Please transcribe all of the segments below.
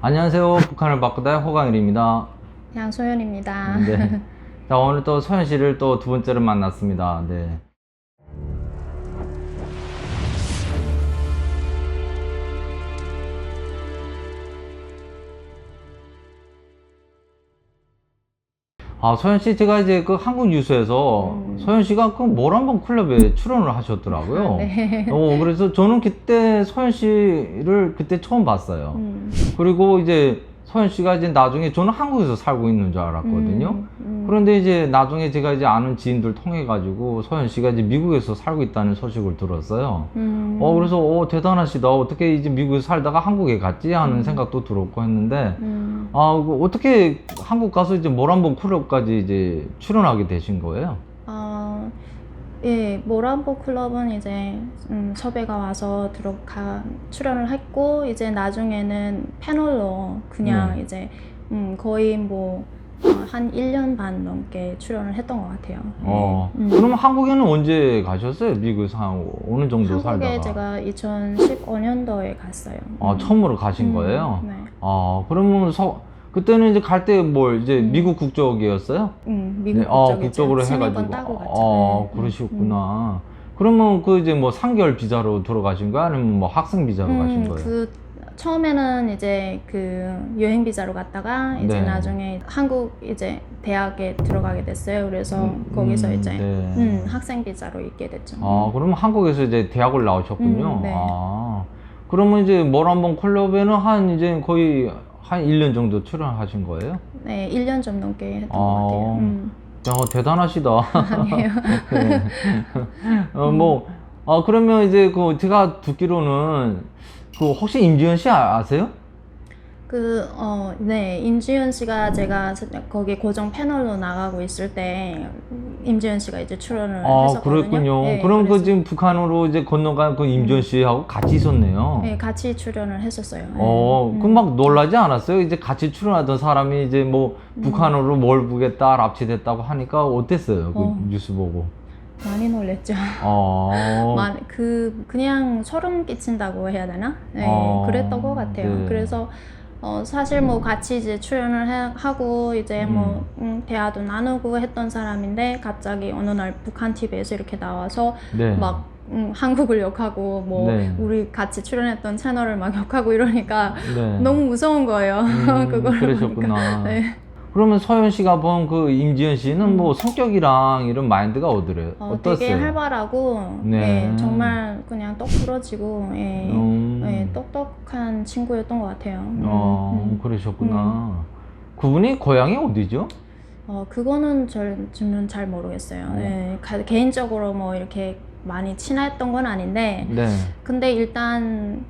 안녕하세요. 북한을 바꾸다의 호강일입니다. 양소연입니다. 네. 자, 오늘 또 소연 씨를 또 두 번째로 만났습니다. 네. 소연 씨, 제가 이제 그 한국 뉴스에서 소연 씨가 그 모란봉 클럽에 출연을 하셨더라고요. 네. 그래서 저는 그때 소연 씨를 그때 처음 봤어요. 그리고 이제 소연 씨가 이제 나중에 저는 한국에서 살고 있는 줄 알았거든요. 그런데 이제 나중에 제가 이제 아는 지인들 통해 가지고 소연 씨가 이제 미국에서 살고 있다는 소식을 들었어요. 그래서 대단하시다. 어떻게 이제 미국에서 살다가 한국에 갔지 하는 생각도 들었고 했는데 어떻게 한국 가서 이제 모란봉 클럽까지 이제 출연하게 되신 거예요? 예, 모란봉 클럽은 이제 섭외가 와서 출연을 했고, 이제 나중에는 패널로 그냥 네. 이제 거의 뭐 한 1년 반 넘게 출연을 했던 것 같아요. 그럼 한국에는 언제 가셨어요? 미국에서 한 어느 정도 한국에 살다가? 제가 2015년도에 갔어요. 처음으로 가신 거예요? 네. 그러면 그때는 이제 갈 때 뭘 이제 미국 국적이었어요? 미국 네, 국적이죠. 국적으로 시민권 해가지고. 따고 갔죠. 네. 그러셨구나. 그러면 그 이제 뭐 3개월 비자로 들어가신 거야? 아니면 뭐 학생 비자로 가신 거예요? 처음에는 이제 그 여행 비자로 갔다가 이제 네. 나중에 한국 이제 대학에 들어가게 됐어요. 그래서 거기서 이제 네. 학생 비자로 있게 됐죠. 그러면 한국에서 이제 대학을 나오셨군요. 네. 그러면 이제 모란봉 클럽에는 한 이제 거의 한 1년 정도 출연하신 거예요? 네, 1년 좀 넘게 했던 것 같아요. 야, 대단하시다. 아니에요. 네. 그러면 이제 그 제가 듣기로는 그 혹시 임지연 씨 아세요? 네, 임지연 씨가 제가 거기 고정 패널로 나가고 있을 때 임지연 씨가 이제 출연을 했었거든요. 그랬군요. 네, 그럼 그 그래서 지금 북한으로 이제 건너간 그 임지연 씨하고 같이 있었네요. 네, 같이 출연을 했었어요. 그럼 막 놀라지 않았어요? 이제 같이 출연하던 사람이 이제 뭐 북한으로 뭘 보겠다 납치됐다고 하니까 어땠어요? 그 뉴스 보고. 많이 놀랬죠. 그냥 소름 끼친다고 해야 되나? 네, 그랬던 것 같아요. 네. 그래서 사실 뭐 같이 이제 출연을 하고 이제 뭐 대화도 나누고 했던 사람인데 갑자기 어느 날 북한 TV에서 이렇게 나와서 네. 막 한국을 욕하고 뭐 네. 우리 같이 출연했던 채널을 막 욕하고 이러니까 네. 너무 무서운 거예요. 그걸 그러셨구나. 보니까. 네. 그러면 서현 씨가 본 그 임지연 씨는 뭐 성격이랑 이런 마인드가 어떠세요? 되게 활발하고 네. 예, 정말 그냥 똑 부러지고 예, 똑똑한 친구였던 것 같아요. 그러셨구나. 그분이 고향이 어디죠? 그거는 저는 잘 모르겠어요. 예, 개인적으로 뭐 이렇게 많이 친했던 건 아닌데 네. 근데 일단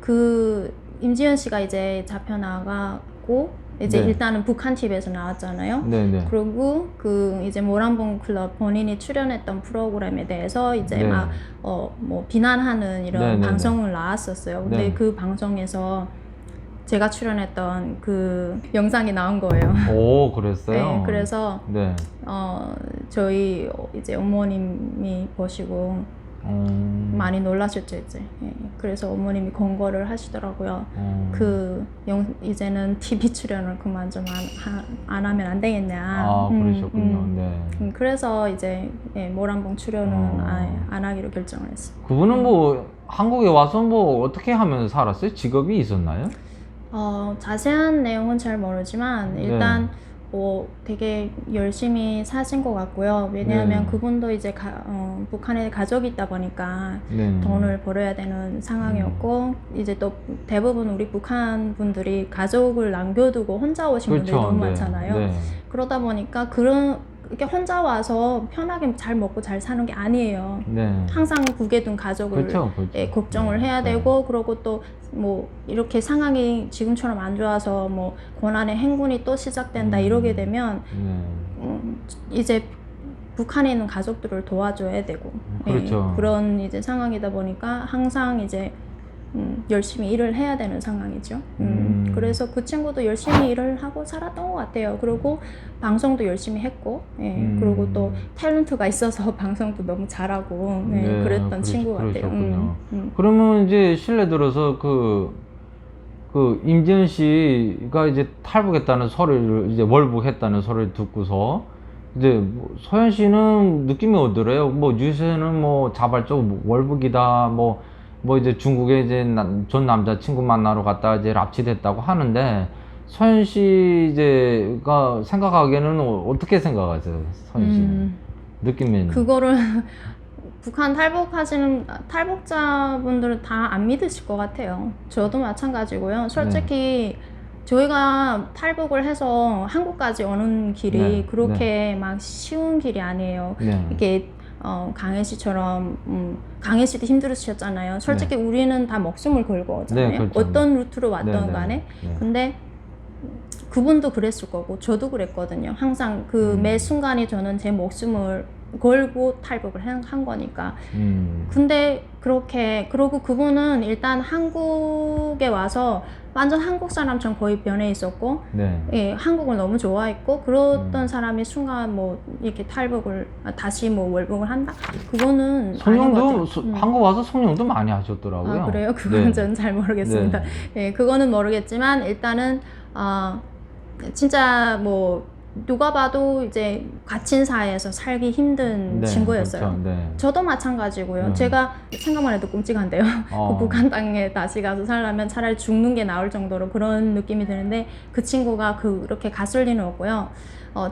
그 임지연 씨가 이제 잡혀 나가고 이제 네. 일단은 북한 TV에서 나왔잖아요. 네네. 그리고 그 이제 모란봉 클럽 본인이 출연했던 프로그램에 대해서 이제 네. 막 뭐 비난하는 이런 네네네. 방송을 나왔었어요. 근데 네. 그 방송에서 제가 출연했던 그 영상이 나온 거예요. 그랬어요? 네, 그래서 네. 저희 이제 어머님이 보시고 많이 놀라셨죠 이제. 예, 그래서 어머님이 권고를 하시더라고요. 이제는 TV 출연을 그만 좀 안 하면 안 되겠냐. 그러셨군요. 네. 그래서 이제 모란봉 출연은 안 하기로 결정을 했어요. 그분은 뭐 한국에 와서 뭐 어떻게 하면서 살았어요? 직업이 있었나요? 자세한 내용은 잘 모르지만 일단 되게 열심히 사신 것 같고요. 왜냐하면 네. 그분도 이제 북한에 가족이 있다 보니까 네. 돈을 벌어야 되는 상황이었고 이제 또 대부분 우리 북한 분들이 가족을 남겨두고 혼자 오신 분들이 너무 네. 많잖아요. 네. 그러다 보니까 이렇게 혼자 와서 편하게 잘 먹고 잘 사는 게 아니에요. 네. 항상 국에 둔 가족을 그렇죠. 걱정을 해야 되고 그러고 또 뭐 이렇게 상황이 지금처럼 안 좋아서 뭐 고난의 행군이 또 시작된다 이러게 되면 이제 북한에 있는 가족들을 도와줘야 되고 그렇죠. 그런 이제 상황이다 보니까 항상 이제 열심히 일을 해야 되는 상황이죠. 그래서 그 친구도 열심히 일을 하고 살았던 것 같아요. 그리고 방송도 열심히 했고, 그리고 또 탤런트가 있어서 방송도 너무 잘하고, 그랬던 친구 같아요. 그러면 이제 실례 들어서 그 임지연 씨가 이제 탈북했다는 소리를 이제 월북했다는 소리를 듣고서 이제 뭐 소연 씨는 느낌이 어떠래요? 뭐 뉴스에는 뭐 자발적 월북이다 뭐 이제 중국에 이제 전 남자친구 만나러 갔다 이제 납치됐다고 하는데 소연 씨 이제가 생각하기에는 어떻게 생각하세요? 소연 씨는 느낌에는 그거를 북한 탈북하시는 탈북자분들은 다 안 믿으실 것 같아요. 저도 마찬가지고요. 솔직히 저희가 탈북을 해서 한국까지 오는 길이 그렇게 막 쉬운 길이 아니에요. 이렇게 강혜 씨처럼 강혜 씨도 힘들으셨잖아요. 솔직히 우리는 다 목숨을 걸고 오잖아요. 그렇죠. 어떤 루트로 왔던 간에. 근데 그분도 그랬을 거고 저도 그랬거든요. 항상 그 매 순간이 저는 제 목숨을 걸고 탈북을 한 거니까. 근데 그러고 그분은 일단 한국에 와서 완전 한국 사람처럼 거의 변해 있었고, 예, 한국을 너무 좋아했고, 그랬던 사람이 순간 뭐 이렇게 탈북을 다시 뭐 월북을 한다? 그거는 성령도 한국 와서 성령도 많이 하셨더라고요. 아, 그래요? 그건 저는 잘 모르겠습니다. 예, 그거는 모르겠지만 일단은 진짜 뭐 누가 봐도 이제 갇힌 사회에서 살기 힘든 친구였어요. 그렇죠. 저도 마찬가지고요. 제가 생각만 해도 끔찍한데요. 그 북한 땅에 다시 가서 살려면 차라리 죽는 게 나을 정도로 그런 느낌이 드는데 그 친구가 그렇게 갔을 리는 없고요.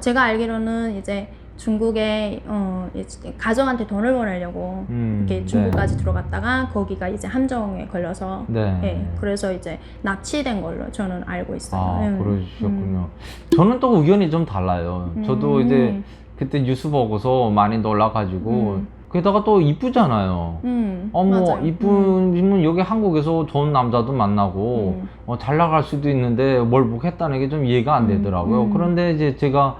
제가 알기로는 이제 중국에 가족한테 돈을 보내려고 이렇게 중국까지 들어갔다가 거기가 이제 함정에 걸려서 예, 그래서 이제 납치된 걸로 저는 알고 있어요. 그러셨군요. 저는 또 의견이 좀 달라요. 저도 이제 그때 뉴스 보고서 많이 놀라가지고 게다가 또 이쁘잖아요. 뭐 이쁘면 여기 한국에서 좋은 남자도 만나고 잘 나갈 수도 있는데 월북했다는 게 좀 이해가 안 되더라고요. 그런데 이제 제가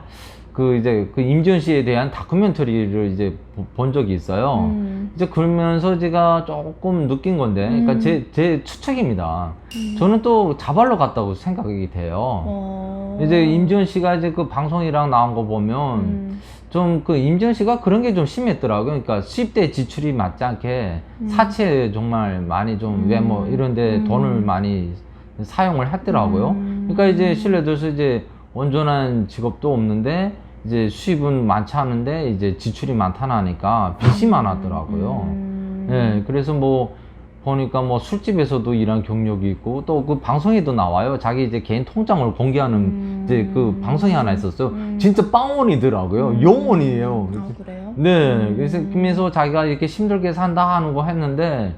그 임지연 씨에 대한 다큐멘터리를 이제 본 적이 있어요. 이제 그러면서 제가 조금 느낀 건데, 그러니까 제 추측입니다. 저는 또 자발로 갔다고 생각이 돼요. 이제 임지연 씨가 이제 그 방송이랑 나온 거 보면 좀 그 임지연 씨가 그런 게 좀 심했더라고요. 그러니까 10대 지출이 맞지 않게 사치에 정말 많이 좀 외모 이런데 돈을 많이 사용을 했더라고요. 그러니까 이제 실례 들어서 이제 온전한 직업도 없는데 이제 수입은 많지 않은데 이제 지출이 많다니까 빚이 많았더라고요. 예, 그래서 뭐 보니까 뭐 술집에서도 일한 경력이 있고 또 그 방송에도 나와요. 자기 이제 개인 통장을 공개하는 이제 그 방송이 하나 있었어요. 진짜 빵원이더라고요. 영원이에요. 그래요? 네, 그래서 자기가 이렇게 힘들게 산다 하는 거 했는데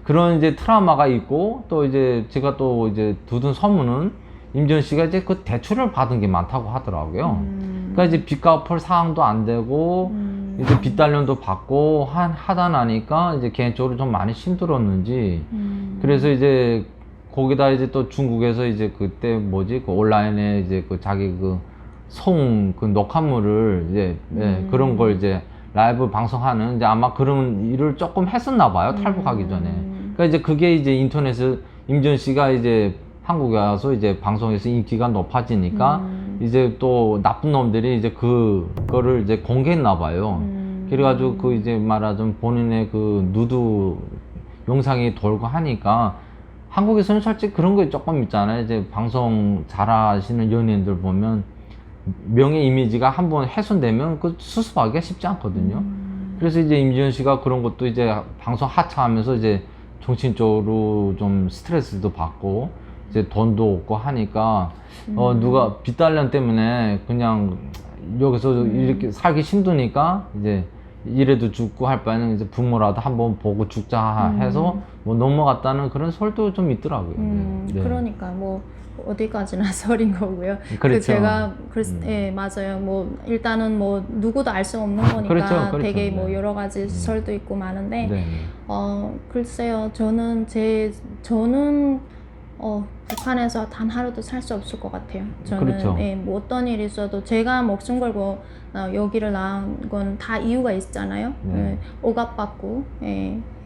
그런 이제 트라우마가 있고 또 이제 제가 또 이제 듣은 소문은 임지연 씨가 이제 그 대출을 받은 게 많다고 하더라고요. 그러니까 이제 빚 갚을 상황도 안 되고 이제 빚달련도 받고 하다 나니까 이제 개인적으로 좀 많이 힘들었는지 그래서 이제 거기다 이제 또 중국에서 이제 그때 뭐지 그 온라인에 이제 그 자기 그 녹화물을 이제 그런 걸 이제 라이브 방송하는 이제 아마 그런 일을 조금 했었나 봐요. 탈북하기 전에. 그러니까 이제 그게 이제 인터넷에 임지연 씨가 이제 한국에 와서 이제 방송에서 인기가 높아지니까 이제 또 나쁜 놈들이 이제 그거를 이제 공개했나 봐요. 그래가지고 그 이제 말하자면 본인의 그 누드 영상이 돌고 하니까 한국에서는 솔직히 그런 거 조금 있잖아요. 이제 방송 잘하시는 연예인들 보면 명예 이미지가 한번 훼손되면 그 수습하기가 쉽지 않거든요. 그래서 이제 임지연 씨가 그런 것도 이제 방송 하차하면서 이제 정신적으로 좀 스트레스도 받고 이제 돈도 없고 하니까 누가 빚달련 때문에 그냥 여기서 이렇게 살기 힘드니까 이제 이래도 죽고 할 바에는 이제 부모라도 한번 보고 죽자 해서 뭐 넘어갔다는 그런 설도 좀 있더라고요. 그러니까 뭐 어디까지나 설인 거고요. 그렇죠. 제가 예, 맞아요. 뭐 일단은 뭐 누구도 알 수 없는 거니까 그렇죠. 되게 뭐 여러 가지 설도 있고 많은데 글쎄요. 저는 북한에서 단 하루도 살 수 없을 것 같아요. 저는 예, 뭐 어떤 일이 있어도 제가 목숨 걸고 여기를 나온 건 다 이유가 있잖아요. 예, 억압받고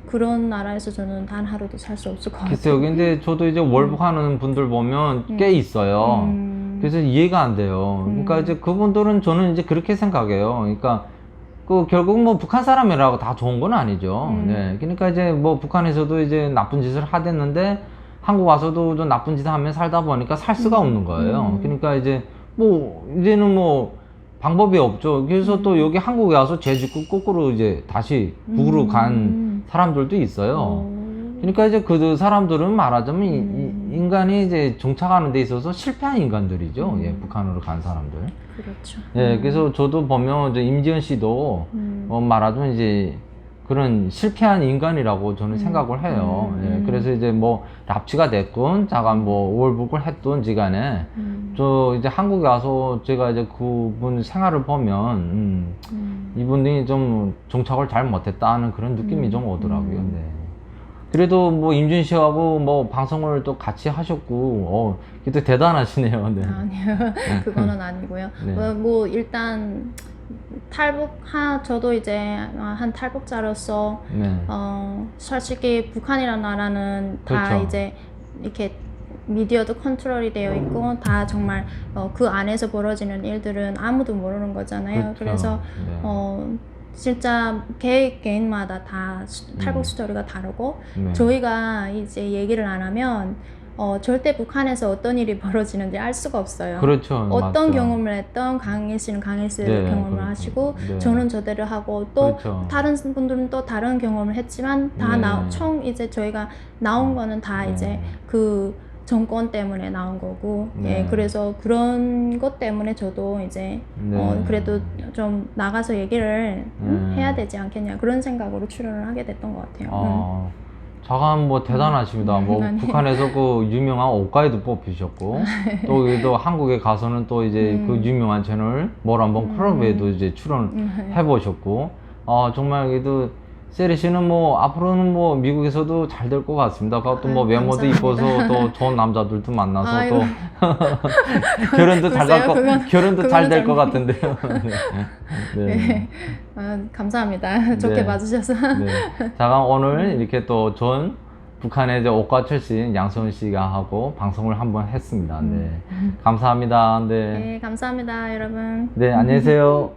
그런 나라에서 저는 단 하루도 살 수 없을 것 같아요. 글쎄요. 근데 저도 이제 월북하는 분들 보면 꽤 있어요. 그래서 이해가 안 돼요. 그러니까 이제 그분들은 저는 이제 그렇게 생각해요. 그러니까 그 결국 뭐 북한 사람이라고 다 좋은 건 아니죠. 네. 그러니까 이제 뭐 북한에서도 이제 나쁜 짓을 하댔는데 한국 와서도 좀 나쁜 짓 하면 살다 보니까 살 수가 없는 거예요. 그러니까 이제 뭐 이제는 뭐 방법이 없죠. 그래서 또 여기 한국에 와서 죄 짓고 거꾸로 이제 다시 북으로 간 사람들도 있어요. 그러니까 이제 그 사람들은 말하자면 인간이 이제 정착하는 데 있어서 실패한 인간들이죠. 예, 북한으로 간 사람들. 그렇죠. 예, 그래서 저도 보면 이제 임지연 씨도 말하자면 이제 그런 실패한 인간이라고 저는 생각을 해요. 예, 그래서 이제 뭐 납치가 됐건, 자간 뭐 월북을 했든지 간에 저 이제 한국에 와서 제가 이제 그분 생활을 보면 이분이 좀 정착을 잘 못했다는 그런 느낌이 좀 오더라고요. 네. 그래도 뭐 임준 씨하고 뭐 방송을 또 같이 하셨고, 그래도 대단하시네요. 네. 아니요, 그거는 아니고요. 네. 뭐 일단 저도 이제 한 탈북자로서 네. 솔직히 북한이라는 나라는 다 그렇죠. 이제 이렇게 미디어도 컨트롤이 되어 있고 다 정말 그 안에서 벌어지는 일들은 아무도 모르는 거잖아요. 그렇죠. 그래서 네. 진짜 개인마다 다 탈북 스토리가 다르고 네. 저희가 이제 얘기를 안 하면 절대 북한에서 어떤 일이 벌어지는지 알 수가 없어요. 그렇죠. 어떤 맞죠. 경험을 했던 강일 씨는 강일 씨대로 네, 경험을 그렇죠. 하시고 네. 저는 저대로 하고 또 그렇죠. 다른 분들은 또 다른 경험을 했지만 다 네. 총 이제 저희가 나온 거는 다 네. 이제 그 정권 때문에 나온 거고 네. 예, 그래서 그런 것 때문에 저도 이제 네. 그래도 좀 나가서 얘기를 네. 해야 되지 않겠냐 그런 생각으로 출연을 하게 됐던 것 같아요. 자간 뭐 대단하십니다. 뭐 아니. 북한에서 그 유명한 옷가이도 뽑히셨고 또 여기도 한국에 가서는 또 이제 그 유명한 채널 모란봉 클럽에도 이제 출연해 보셨고 정말 그래도 세리 씨는 뭐 앞으로는 뭐 미국에서도 잘 될 것 같습니다. 또 뭐 외모도 감사합니다. 이뻐서 또 좋은 남자들도 만나서 아이고. 또 결혼도 잘 글쎄요, 갈 거, 결혼도 잘 그거는 될 것 잘 같은데요. 네. 네. 감사합니다. 좋게 네. 봐주셔서. 네. 자가 오늘 이렇게 또 전 북한의 이제 옷과 출신 양소은 씨가 하고 방송을 한번 했습니다. 네. 감사합니다. 네. 네, 감사합니다, 여러분. 네, 안녕히 계세요.